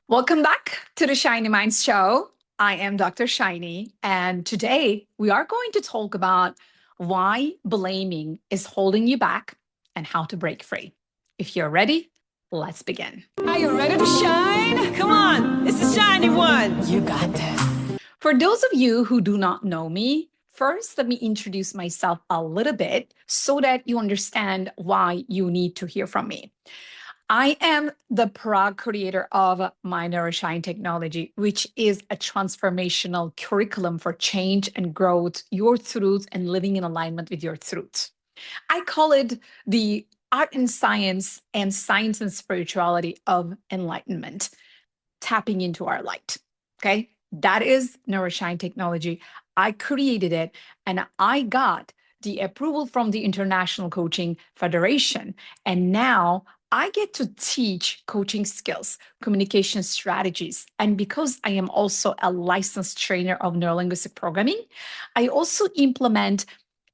Welcome back to the Shiny Minds Show. I am Dr. Shiny, and today we are going to talk about why blaming is holding you back and how to break free. If you're ready, let's begin. Are you ready to shine? Come on, it's the shiny one. You got this. For those of you who do not know me, first let me introduce myself a little bit so that you understand why you need to hear from me. I am the proud creator of My Nourishine Technology, which is a transformational curriculum for change and growth, your truth, and living in alignment with your truth. I call it the art and science and spirituality of enlightenment, tapping into our light. Okay. That is Nourishine Technology. I created it and I got the approval from the International Coaching Federation. And now I get to teach coaching skills, communication strategies. And because I am also a licensed trainer of neurolinguistic programming, I also implement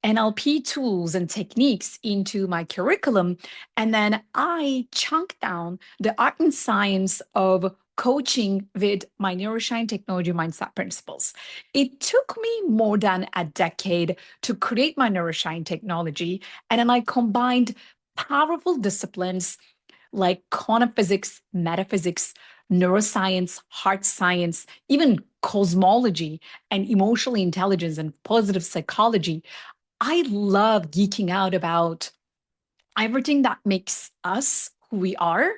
NLP tools and techniques into my curriculum. And then I chunk down the art and science of coaching with my Neuroshine Technology mindset principles. It took me more than a decade to create my Neuroshine Technology. And then I combined powerful disciplines like quantum physics, metaphysics, neuroscience, heart science, even cosmology and emotional intelligence and positive psychology. I love geeking out about everything that makes us who we are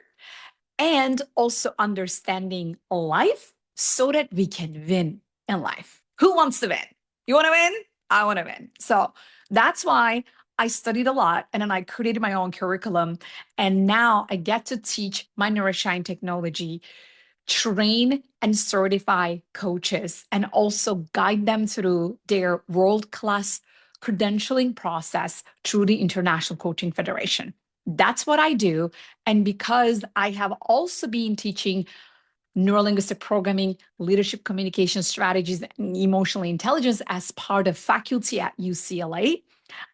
and also understanding life so that we can win in life. Who wants to win? You want to win? I want to win. So that's why I studied a lot and then I created my own curriculum. And now I get to teach my Nourishine Technology, train and certify coaches, and also guide them through their world-class credentialing process through the International Coaching Federation. That's what I do. And because I have also been teaching neurolinguistic programming, leadership communication strategies, and emotional intelligence as part of faculty at UCLA,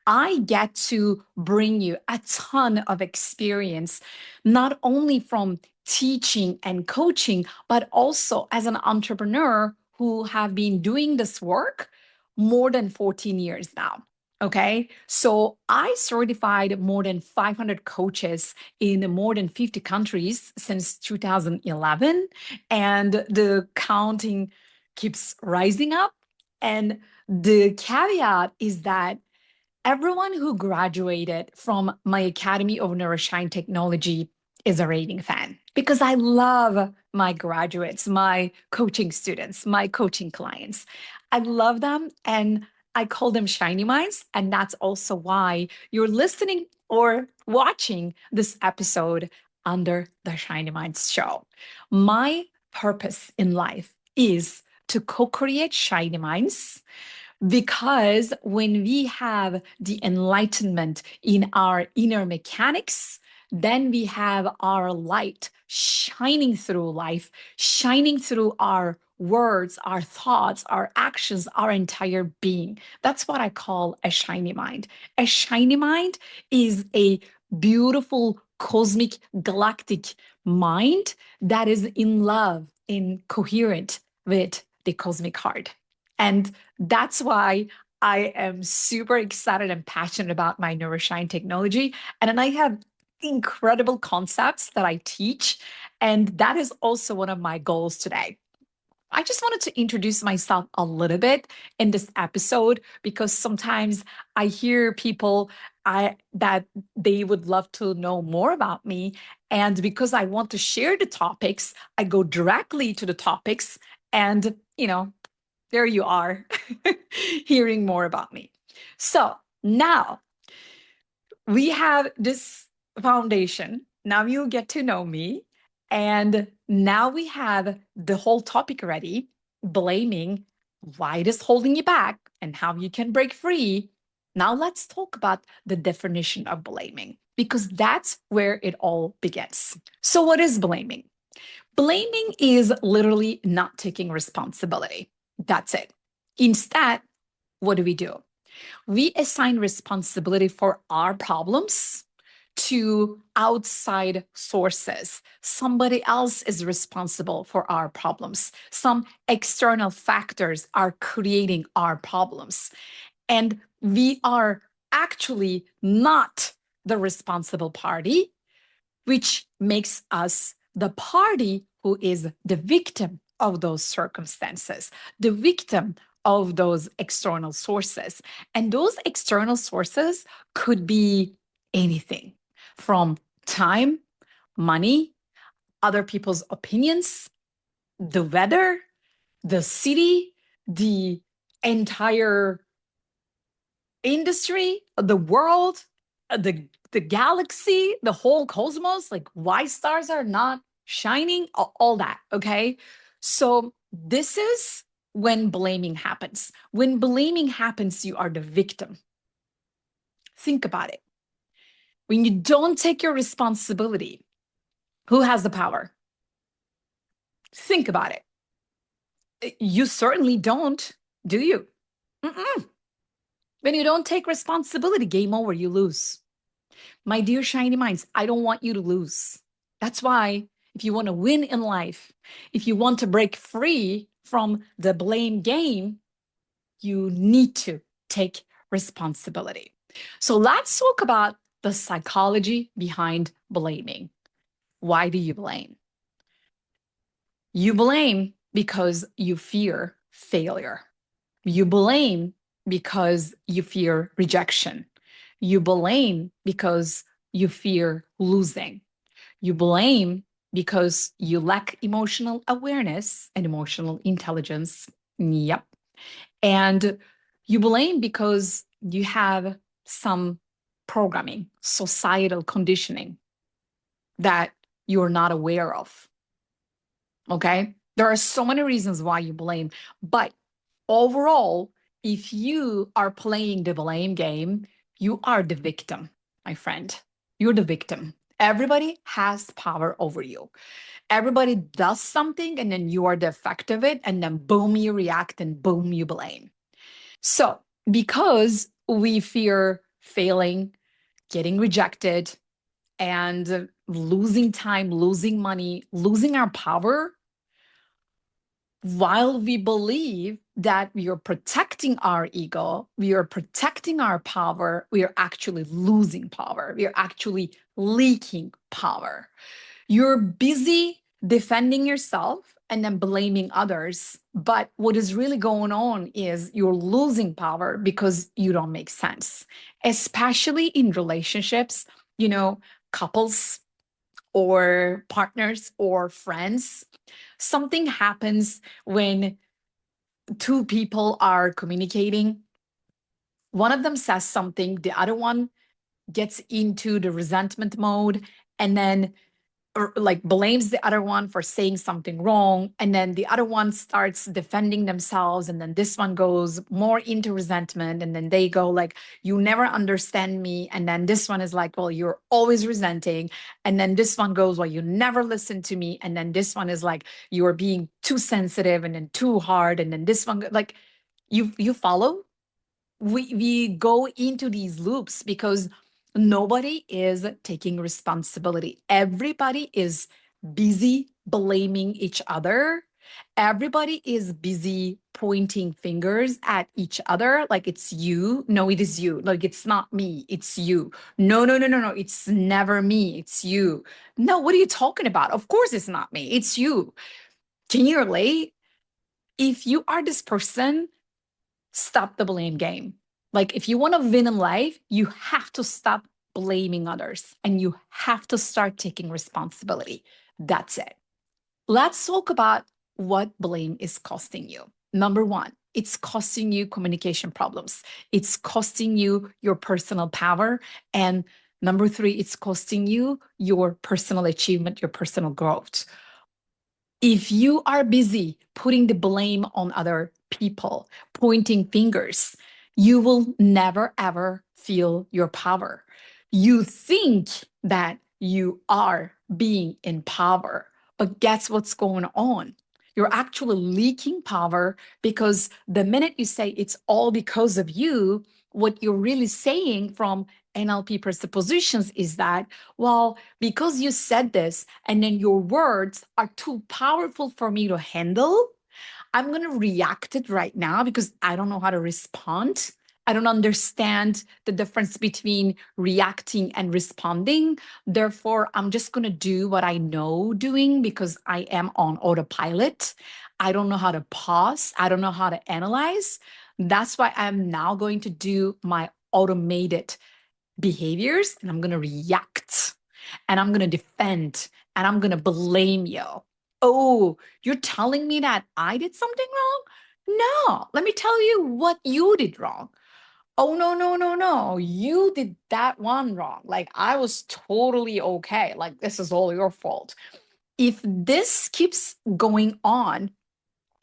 I get to bring you a ton of experience, not only from teaching and coaching, but also as an entrepreneur who have been doing this work more than 14 years now. Okay. So I certified more than 500 coaches in more than 50 countries since 2011. And the counting keeps rising up. And the caveat is that everyone who graduated from my Academy of Neuroshine Technology is a raving fan because I love my graduates, my coaching students, my coaching clients. I love them and I call them shiny minds. And that's also why you're listening or watching this episode under the Shiny Minds show. My purpose in life is to co-create shiny minds because when we have the enlightenment in our inner mechanics, then we have our light shining through life, shining through our words, our thoughts, our actions, our entire being. That's what I call a shiny mind. A shiny mind is a beautiful, cosmic, galactic mind that is in love, in coherent with the cosmic heart. And that's why I am super excited and passionate about my Nourishine Technology. And then I have incredible concepts that I teach. And that is also one of my goals today. I just wanted to introduce myself a little bit in this episode because sometimes I hear people that they would love to know more about me. And because I want to share the topics, I go directly to the topics and, there you are, hearing more about me. So now we have this foundation. Now you get to know me. And now we have the whole topic ready, blaming, why it is holding you back and how you can break free. Now let's talk about the definition of blaming, because that's where it all begins. So what is blaming? Blaming is literally not taking responsibility. That's it. Instead, what do? We assign responsibility for our problems to outside sources. Somebody else is responsible for our problems. Some external factors are creating our problems. And we are actually not the responsible party, which makes us the party who is the victim of those circumstances, the victim of those external sources. And those external sources could be anything from time, money, other people's opinions, the weather, the city, the entire industry, the world, the galaxy, the whole cosmos, like why stars are not shining, all that, okay? So this is when blaming happens. When blaming happens, you are the victim. Think about it. When you don't take your responsibility, who has the power? Think about it. You certainly don't, do you? Mm-mm. When you don't take responsibility, game over, you lose. My dear shiny minds, I don't want you to lose. That's why if you want to win in life, if you want to break free from the blame game, you need to take responsibility. So let's talk about the psychology behind blaming. Why do you blame? You blame because you fear failure. You blame because you fear rejection. You blame because you fear losing. You blame because you lack emotional awareness and emotional intelligence. Yep. And you blame because you have some programming, societal conditioning that you're not aware of. Okay. There are so many reasons why you blame, but overall, if you are playing the blame game, you are the victim, my friend. You're the victim. Everybody has power over you. Everybody does something, and then you are the effect of it, and then boom, you react, and boom, you blame. So, because we fear failing, getting rejected, and losing time, losing money, losing our power, while we believe that we are protecting our ego, we are protecting our power, we are actually losing power. We are actually leaking power. You're busy defending yourself and then blaming others. But what is really going on is you're losing power because you don't make sense, especially in relationships, couples or partners or friends. Something happens when two people are communicating. One of them says something, the other one gets into the resentment mode, and then like blames the other one for saying something wrong, and then the other one starts defending themselves, and then this one goes more into resentment, and then they go like, you never understand me, and then this one is like, well, you're always resenting, and then this one goes, well, you never listen to me, and then this one is like, you're being too sensitive and then too hard, and then this one like, you follow. We go into these loops because nobody is taking responsibility. Everybody is busy blaming each other. Everybody is busy pointing fingers at each other, like it's you. No, it is you. Like it's not me, it's you. No, no, no, no, no, it's never me, it's you. No, what are you talking about? Of course it's not me, it's you. Can you relate? If you are this person, stop the blame game. Like if you want to win in life, you have to stop blaming others and you have to start taking responsibility. That's it. Let's talk about what blame is costing you. Number one, it's costing you communication problems. It's costing you your personal power. And number three, it's costing you your personal achievement, your personal growth. If you are busy putting the blame on other people, pointing fingers, you will never ever feel your power. You think that you are being in power, but guess what's going on? You're actually leaking power because the minute you say it's all because of you, what you're really saying from NLP presuppositions is that, well, because you said this and then your words are too powerful for me to handle, I'm going to react it right now because I don't know how to respond. I don't understand the difference between reacting and responding. Therefore, I'm just going to do what I know doing because I am on autopilot. I don't know how to pause. I don't know how to analyze. That's why I'm now going to do my automated behaviors and I'm going to react and I'm going to defend and I'm going to blame you. Oh, you're telling me that I did something wrong? No, let me tell you what you did wrong. Oh, no, no, no, no. You did that one wrong. Like, I was totally okay. Like, this is all your fault. If this keeps going on,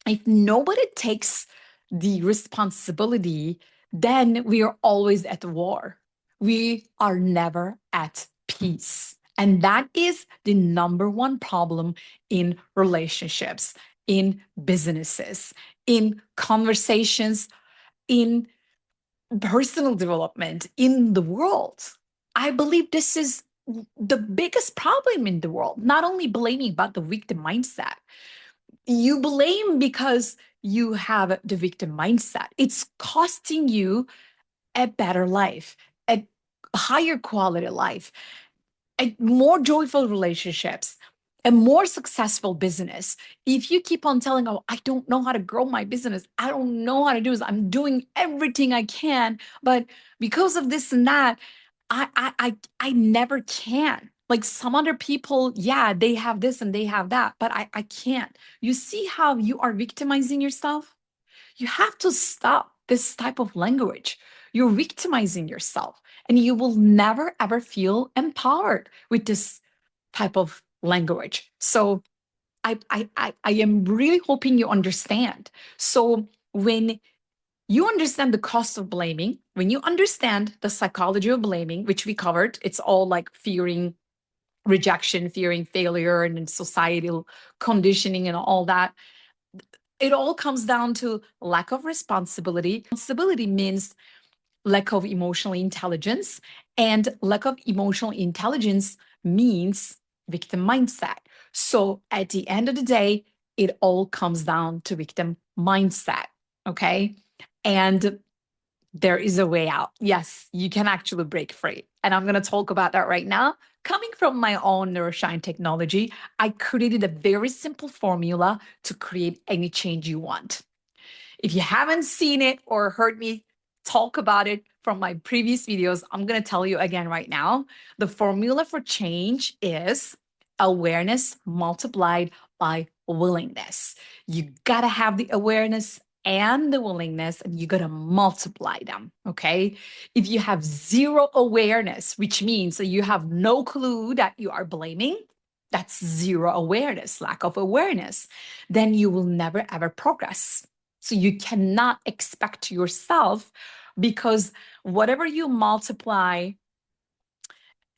if nobody takes the responsibility, then we are always at war. We are never at peace. And that is the number one problem in relationships, in businesses, in conversations, in personal development, in the world. I believe this is the biggest problem in the world, not only blaming, but the victim mindset. You blame because you have the victim mindset. It's costing you a better life, a higher quality life, a more joyful relationships, a more successful business. If you keep on telling, oh, I don't know how to grow my business, I don't know how to do this, I'm doing everything I can, but because of this and that, I never can. Like some other people, yeah, they have this and they have that, but I can't. You see how you are victimizing yourself? You have to stop this type of language. You're victimizing yourself, and you will never ever feel empowered with this type of language. So I am really hoping you understand. So when you understand the cost of blaming, when you understand the psychology of blaming, which we covered, it's all like fearing rejection, fearing failure, and then societal conditioning and all that. It all comes down to lack of responsibility. Responsibility means lack of emotional intelligence, and lack of emotional intelligence means victim mindset. So at the end of the day, it all comes down to victim mindset. Okay. And there is a way out. Yes, you can actually break free. And I'm going to talk about that right now. Coming from my own Neuroshine technology, I created a very simple formula to create any change you want. If you haven't seen it or heard me talk about it from my previous videos, I'm going to tell you again right now. The formula for change is awareness multiplied by willingness. You got to have the awareness and the willingness, and you got to multiply them. Okay. If you have zero awareness, which means that you have no clue that you are blaming, that's zero awareness, lack of awareness, then you will never ever progress. So you cannot expect yourself, because whatever you multiply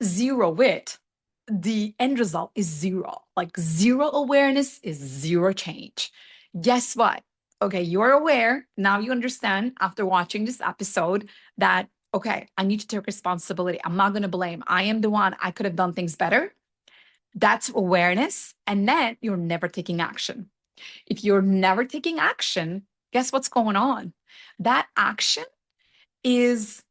zero with, the end result is zero. Like zero awareness is zero change. Guess what? Okay, you're aware. Now you understand after watching this episode that, okay, I need to take responsibility. I'm not going to blame. I am the one. I could have done things better. That's awareness. And then you're never taking action. If you're never taking action, guess what's going on? That action is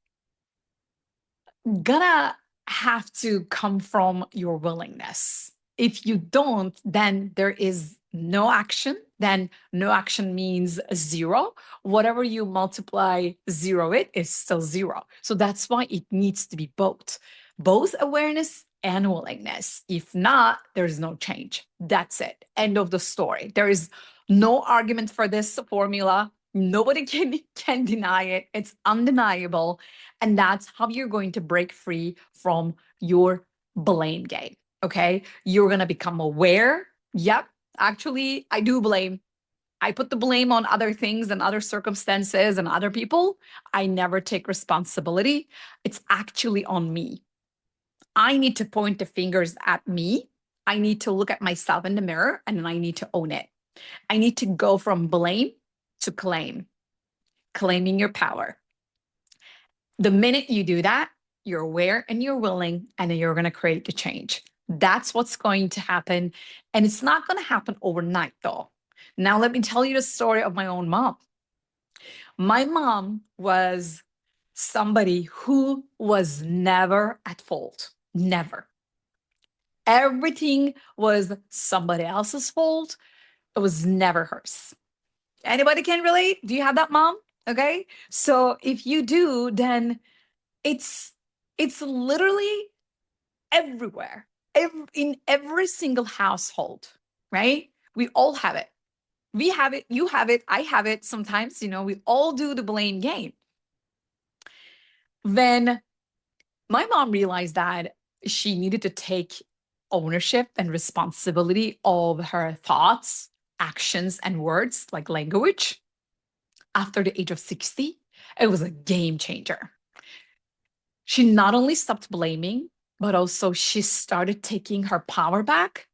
gonna have to come from your willingness. If you don't, then there is no action. Then no action means zero. Whatever you multiply zero, it is still zero. So that's why it needs to be both awareness and willingness. If not, there's no change. That's it. End of the story. There is no argument for this formula. Nobody can deny it. It's undeniable. And that's how you're going to break free from your blame game. Okay. You're going to become aware. Yep. Actually, I do blame. I put the blame on other things and other circumstances and other people. I never take responsibility. It's actually on me. I need to point the fingers at me. I need to look at myself in the mirror and then I need to own it. I need to go from blame to claim, claiming your power. The minute you do that, you're aware and you're willing, and then you're going to create the change. That's what's going to happen. And it's not going to happen overnight, though. Now, let me tell you the story of my own mom. My mom was somebody who was never at fault, never. Everything was somebody else's fault. It was never hers. Anybody can relate? Do you have that mom? Okay. So if you do, then it's it's literally everywhere, in every single household, right? We all have it. We have it, you have it, I have it. Sometimes, we all do the blame game. When my mom realized that she needed to take ownership and responsibility of her thoughts, actions, and words, like language, after the age of 60, it was a game changer. She not only stopped blaming, but also she started taking her power back.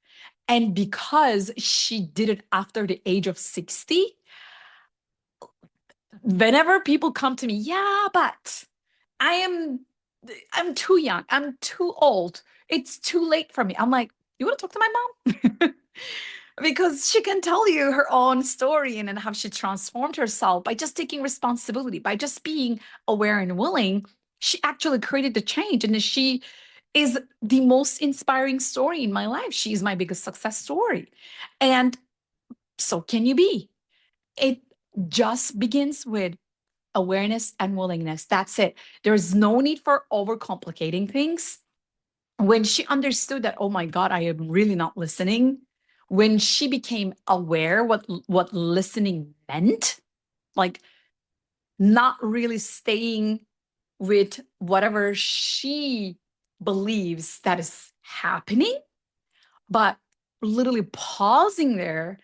And because she did it after the age of 60, whenever people come to me, yeah, but I am I'm too young. I'm too old. It's too late for me. I'm like, you want to talk to my mom? Because she can tell you her own story and then how she transformed herself by just taking responsibility, by just being aware and willing. She actually created the change. And she is the most inspiring story in my life. She's my biggest success story. And so can you be. It just begins with awareness and willingness. That's it. There's no need for overcomplicating things. When she understood that, oh my God, I am really not listening, when she became aware what listening meant, like not really staying with whatever she believes that is happening, but literally pausing there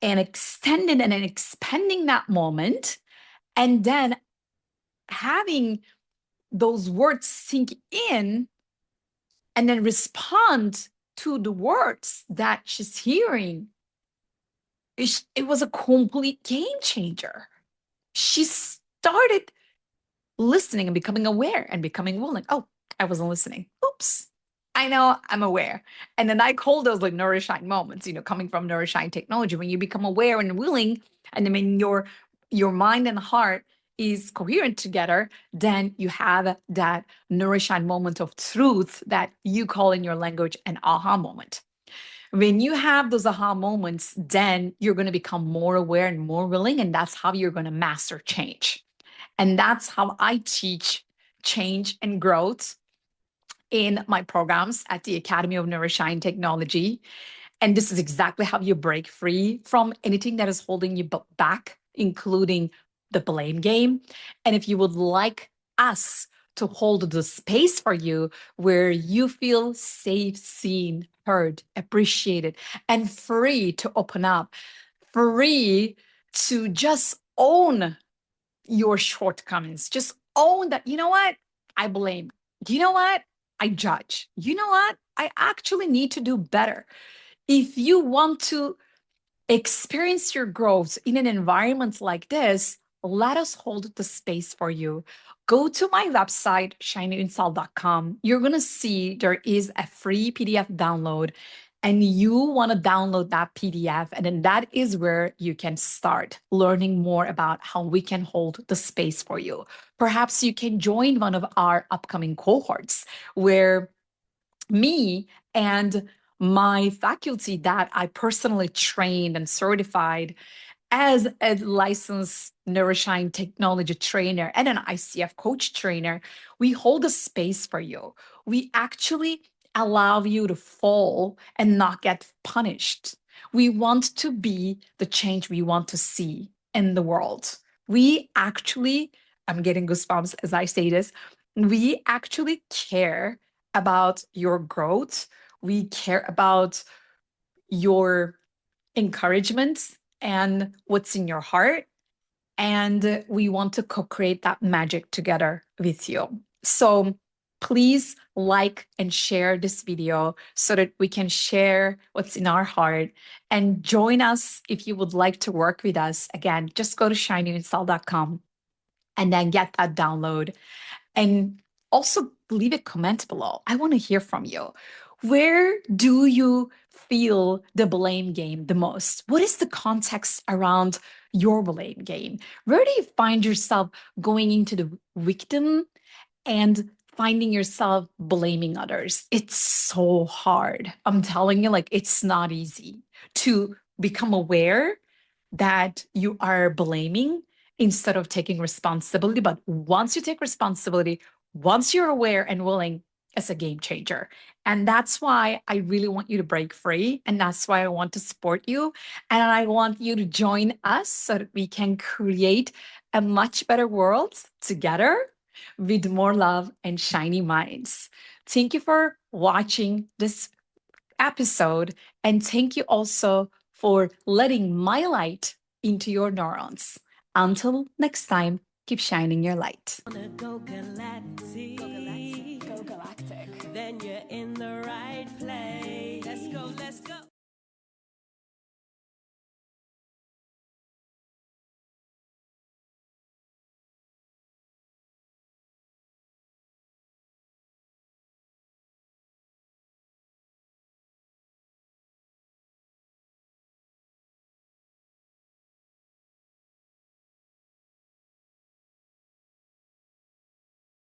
and extending and expanding that moment, and then having those words sink in and then respond to the words that she's hearing. It was a complete game changer. She started listening and becoming aware and becoming willing. Oh, I wasn't listening. Oops. I know I'm aware. And then I call those like nourishing moments, coming from nourishing technology, when you become aware and willing, and then when your mind and heart is coherent together, then you have that nourishing moment of truth that you call in your language an aha moment. When you have those aha moments, then you're going to become more aware and more willing, and that's how you're going to master change. And that's how I teach change and growth in my programs at the Academy of Nourishing Technology. And this is exactly how you break free from anything that is holding you back, including the blame game. And if you would like us to hold the space for you where you feel safe, seen, heard, appreciated, and free to open up, free to just own your shortcomings, just own that, you know what? I blame. You know what? I judge. You know what? I actually need to do better. If you want to experience your growth in an environment like this, let us hold the space for you. Go to my website, shinyinstall.com. You're going to see there is a free PDF download, and you want to download that PDF. And then that is where you can start learning more about how we can hold the space for you. Perhaps you can join one of our upcoming cohorts where me and my faculty that I personally trained and certified as a licensed nourishing technology trainer and an ICF coach trainer, we hold a space for you. We actually allow you to fall and not get punished. We want to be the change we want to see in the world. We actually, I'm getting goosebumps as I say this, we actually care about your growth. We care about your encouragement and what's in your heart. And we want to co create that magic together with you. So please like and share this video so that we can share what's in our heart, and join us if you would like to work with us. Again, just go to shinyinstall.com and then get that download. And also leave a comment below. I want to hear from you. Where do you feel the blame game the most? What is the context around your blame game? Where do you find yourself going into the victim and finding yourself blaming others? It's so hard. I'm telling you, like, it's not easy to become aware that you are blaming instead of taking responsibility. But once you take responsibility, once you're aware and willing, it's a game changer. And that's why I really want you to break free. And that's why I want to support you. And I want you to join us so that we can create a much better world together with more love and shiny minds. Thank you for watching this episode. And thank you also for letting my light into your neurons. Until next time, keep shining your light. Go galactic. Go galactic. Then you're in the right place.